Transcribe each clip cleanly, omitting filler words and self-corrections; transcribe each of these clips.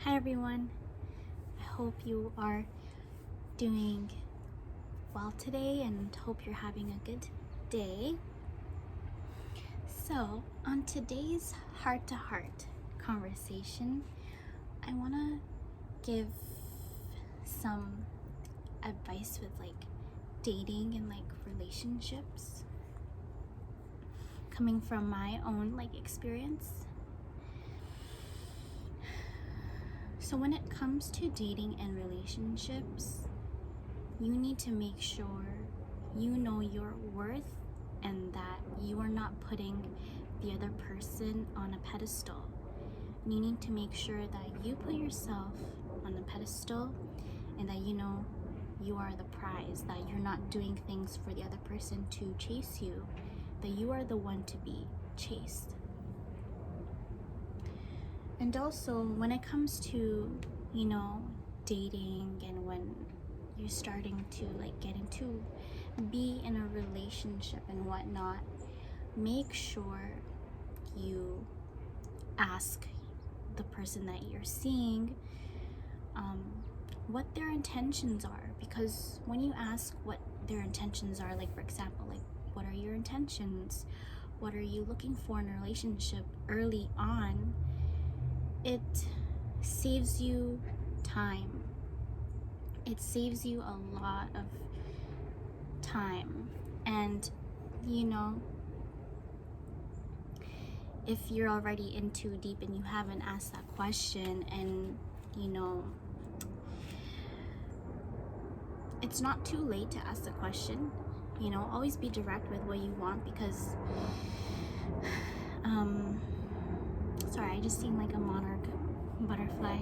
Hi everyone, I hope you are doing well today and hope you're having a good day. So, on today's heart to heart conversation, I want to give some advice with dating and relationships coming from my own experience. So when it comes to dating and relationships, you need to make sure you know your worth and that you are not putting the other person on a pedestal. You need to make sure that you put yourself on the pedestal and that you know you are the prize, that you're not doing things for the other person to chase you, that you are the one to be chased. And also, when it comes to, dating and when you're starting to get into be in a relationship and whatnot, make sure you ask the person that you're seeing what their intentions are. Because when you ask what their intentions are, for example, what are your intentions? What are you looking for in a relationship early on? It saves you time. It saves you a lot of time. And if you're already in too deep and you haven't asked that question, and it's not too late to ask the question. Always be direct with what you want, because sorry, I just seen a monarch butterfly.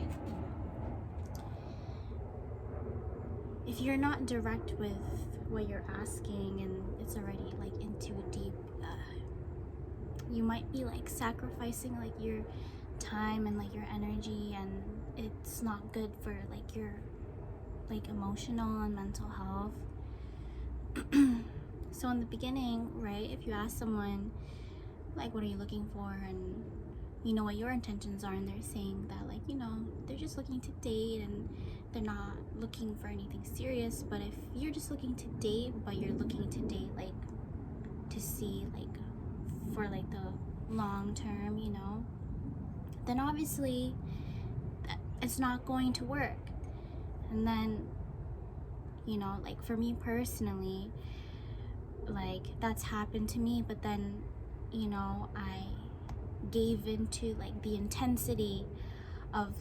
If you're not direct with what you're asking and it's already in too deep, you might be sacrificing your time and your energy, and it's not good for your emotional and mental health. So in the beginning, right, if you ask someone what are you looking for, and you know what your intentions are, and they're saying that they're just looking to date and they're not looking for anything serious. But if you're just looking to date, but you're looking to date to see for the long term, then obviously it's not going to work. And then for me personally, that's happened to me, but then I gave into the intensity of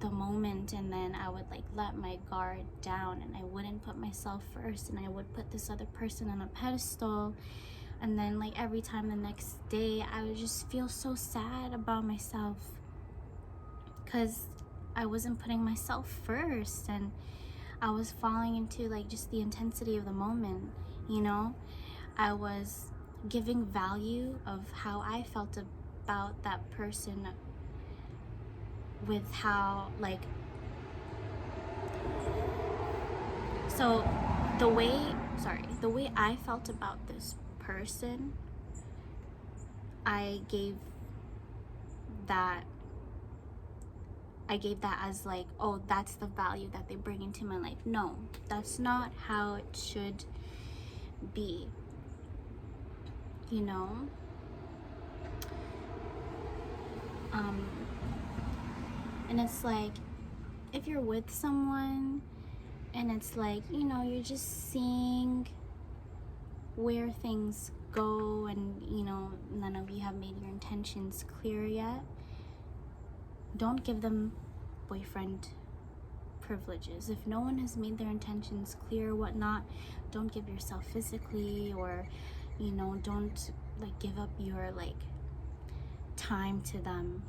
the moment, and then I would let my guard down, and I wouldn't put myself first, and I would put this other person on a pedestal. And then every time the next day, I would just feel so sad about myself because I wasn't putting myself first, and I was falling into just the intensity of the moment. I was giving value of how I felt about that person with how so the way I felt about this person, I gave that as oh, that's the value that they bring into my life. No, that's not how it should be. And it's if you're with someone and it's you're just seeing where things go, and none of you have made your intentions clear yet, don't give them boyfriend privileges. If no one has made their intentions clear or whatnot, don't give yourself physically, or don't give up your time to them.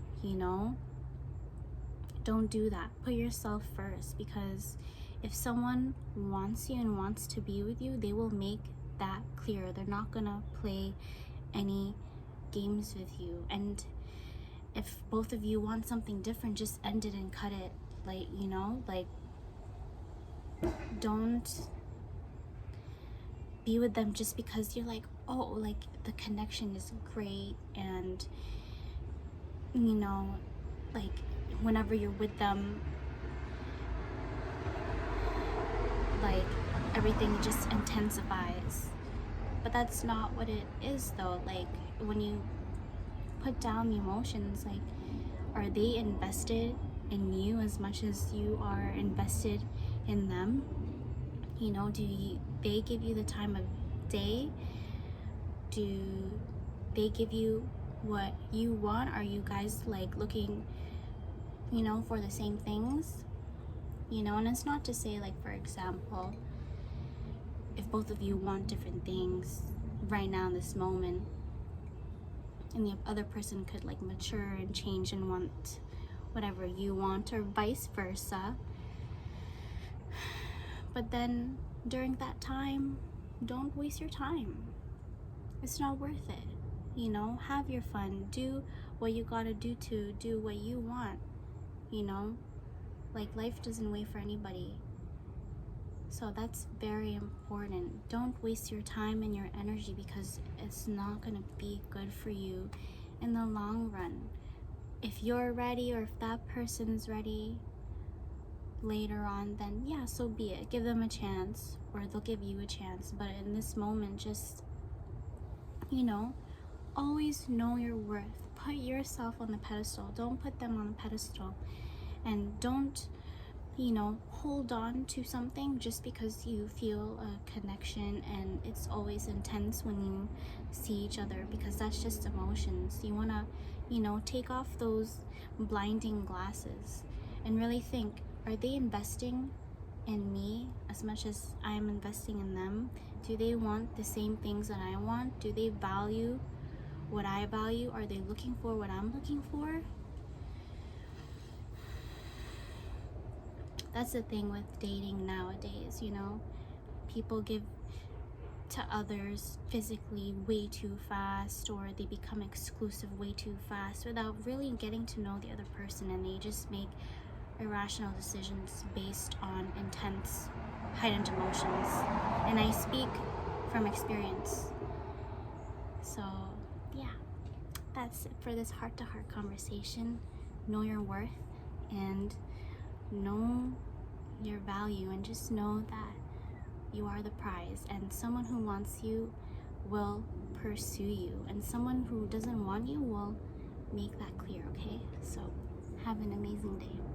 Don't do that. Put yourself first, because if someone wants you and wants to be with you, they will make that clear. They're not gonna play any games with you. And if both of you want something different, just end it and cut it. Don't be with them just because you're oh, the connection is great, and whenever you're with them, like everything just intensifies. But that's not what it is though. Like when you put down the emotions, like, are they invested in you as much as you are invested in them? You know, they give you the time of day? Do they give you what you want? Are you guys like looking, you know, for the same things? You know, and it's not to say, like, for example, if both of you want different things right now in this moment, and the other person could like mature and change and want whatever you want, or vice versa. But then during that time, don't waste your time. It's not worth it. You know, have your fun, do what you gotta do to do what you want. You know, like, life doesn't wait for anybody. So that's very important. Don't waste your time and your energy, because it's not gonna be good for you in the long run. If you're ready, or if that person's ready later on, then yeah, so be it. Give them a chance, or they'll give you a chance. But in this moment, just, you know, always know your worth. Put yourself on the pedestal. Don't put them on the pedestal. And don't, you know, hold on to something just because you feel a connection and it's always intense when you see each other, because that's just emotions. You want to, you know, take off those blinding glasses and really think, are they investing in me as much as I'm investing in them? Do they want the same things that I want? Do they value what I value? Are they looking for what I'm looking for? That's the thing with dating nowadays, you know. People give to others physically way too fast, or they become exclusive way too fast without really getting to know the other person, and they just make irrational decisions based on intense, heightened emotions. And I speak from experience. So, yeah, that's it for this heart-to-heart conversation. Know your worth and know your value, and just know that you are the prize, and someone who wants you will pursue you, and someone who doesn't want you will make that clear. Okay, so have an amazing day.